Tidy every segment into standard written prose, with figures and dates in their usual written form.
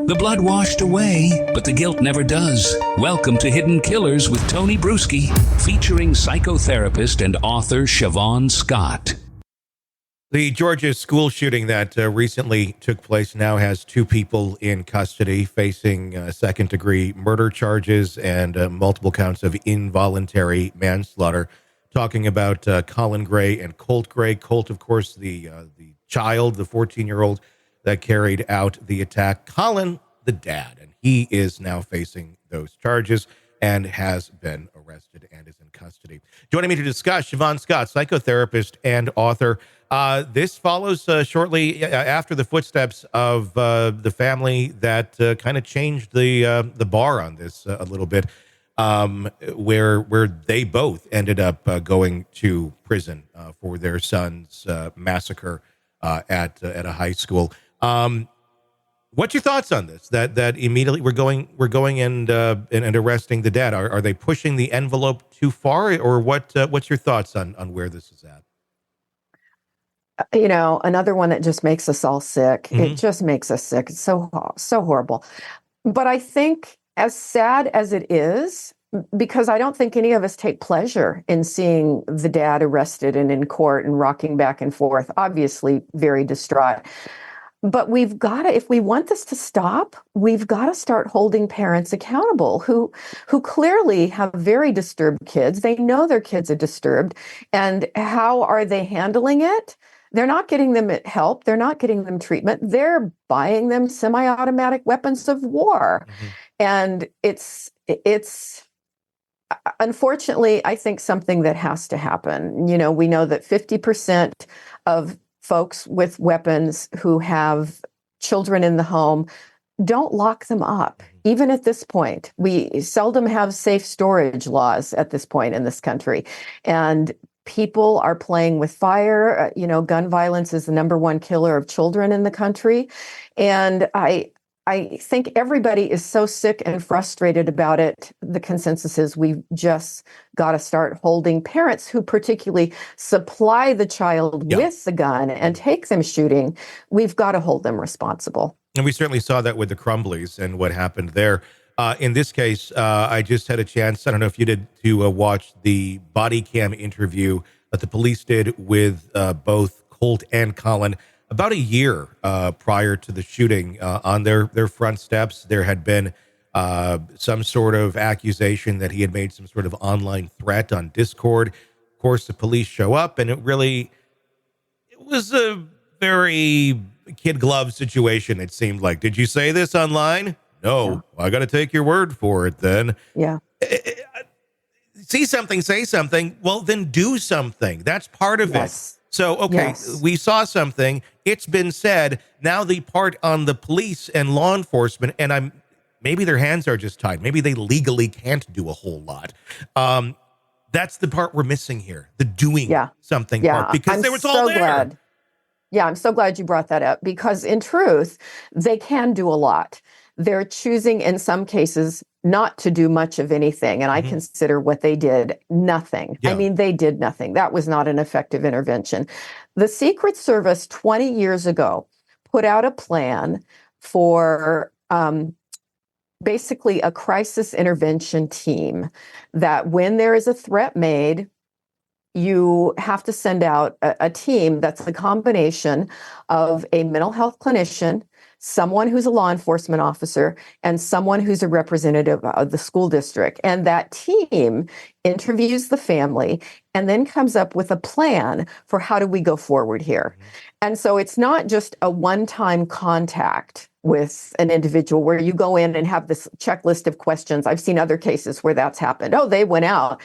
The blood washed away, but the guilt never does. Welcome to Hidden Killers with Tony Brueski, featuring psychotherapist and author Shavaun Scott. The Georgia school shooting that recently took place now has two people in custody facing second-degree murder charges and multiple counts of involuntary manslaughter. Talking about Colin Gray and Colt Gray. Colt, of course, the child, the 14-year-old that carried out the attack. Colin, the dad, and he is now facing those charges and has been arrested and is in custody. Joining me to discuss, Shavaun Scott, psychotherapist and author. This follows shortly after the footsteps of the family that kind of changed the bar on this a little bit, where they both ended up going to prison for their son's massacre at a high school. What's your thoughts on this? That immediately we're going and arresting the dad. Are they pushing the envelope too far, or what's your thoughts on where this is at? You know, another one that just makes us all sick. Mm-hmm. It just makes us sick. It's so horrible. But I think, as sad as it is, because I don't think any of us take pleasure in seeing the dad arrested and in court and rocking back and forth, obviously very distraught. But we've got to, if we want this to stop, we've got to start holding parents accountable who clearly have very disturbed kids. They know their kids are disturbed. And how are they handling it? They're not getting them help. They're not getting them treatment. They're buying them semi-automatic weapons of war. Mm-hmm. And it's unfortunately, I think, something that has to happen. You know, we know that 50% of folks with weapons who have children in the home don't lock them up. Even at this point, we seldom have safe storage laws at this point in this country. And people are playing with fire. You know, gun violence is the number one killer of children in the country. And I think everybody is so sick and frustrated about it. The consensus is we've just got to start holding parents who particularly supply the child with the gun and take them shooting. We've got to hold them responsible. And we certainly saw that with the Crumbleys and what happened there. In this case, I just had a chance, I don't know if you did, to watch the body cam interview that the police did with both Colt and Colin. About a year prior to the shooting, on their front steps, there had been some sort of accusation that he had made some sort of online threat on Discord. Of course, the police show up, and it was a very kid glove situation, it seemed like. Did you say this online? No. Yeah. Well, I got to take your word for it then. Yeah. See something, say something. Well, then do something. That's part of it. So, okay, we saw something. It's been said. Now the part on the police and law enforcement, and maybe their hands are just tied. Maybe they legally can't do a whole lot. That's the part we're missing here, the doing something part, because there was all there. Glad. Yeah, I'm so glad you brought that up, because in truth, they can do a lot. They're choosing, in some cases, not to do much of anything. And I consider what they did nothing. Yeah. I mean, they did nothing. That was not an effective intervention. The Secret Service 20 years ago put out a plan for basically a crisis intervention team that when there is a threat made, you have to send out a team that's a combination of a mental health clinician, someone who's a law enforcement officer, and someone who's a representative of the school district. And that team interviews the family and then comes up with a plan for how do we go forward here. And so it's not just a one-time contact with an individual where you go in and have this checklist of questions. I've seen other cases where that's happened. Oh, they went out.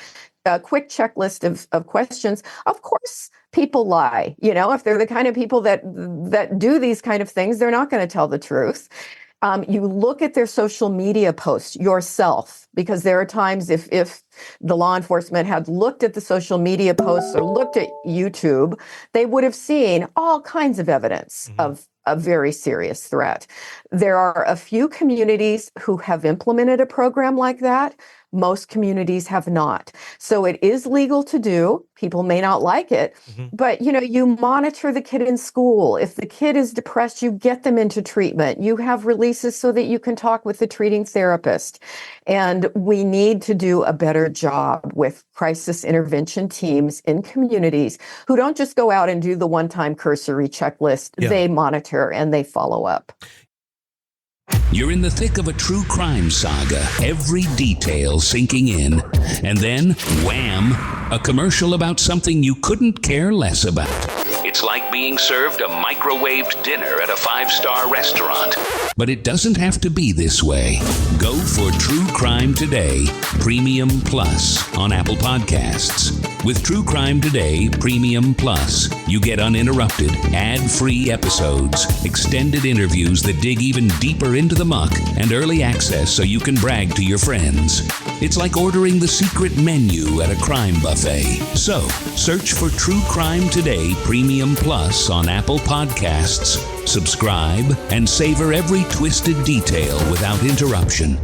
A quick checklist of questions. Of course, people lie. You know, if they're the kind of people that do these kind of things, they're not going to tell the truth. You look at their social media posts yourself, because there are times if the law enforcement had looked at the social media posts or looked at YouTube, they would have seen all kinds of evidence of a very serious threat. There are a few communities who have implemented a program like that. Most communities have not. So it is legal to do. People may not like it, but you monitor the kid in school. If the kid is depressed, you get them into treatment. You have releases so that you can talk with the treating therapist. And we need to do a better job with crisis intervention teams in communities who don't just go out and do the one-time cursory checklist. Yeah. They monitor and they follow up. You're in the thick of a true crime saga, every detail sinking in. And then, wham, a commercial about something you couldn't care less about. It's like being served a microwaved dinner at a 5-star restaurant. But it doesn't have to be this way. Go for True Crime Today Premium Plus on Apple Podcasts. With True Crime Today Premium Plus, you get uninterrupted, ad-free episodes, extended interviews that dig even deeper into the muck, and early access so you can brag to your friends. It's like ordering the secret menu at a crime buffet. So, search for True Crime Today Premium Plus on Apple Podcasts, subscribe, and savor every twisted detail without interruption.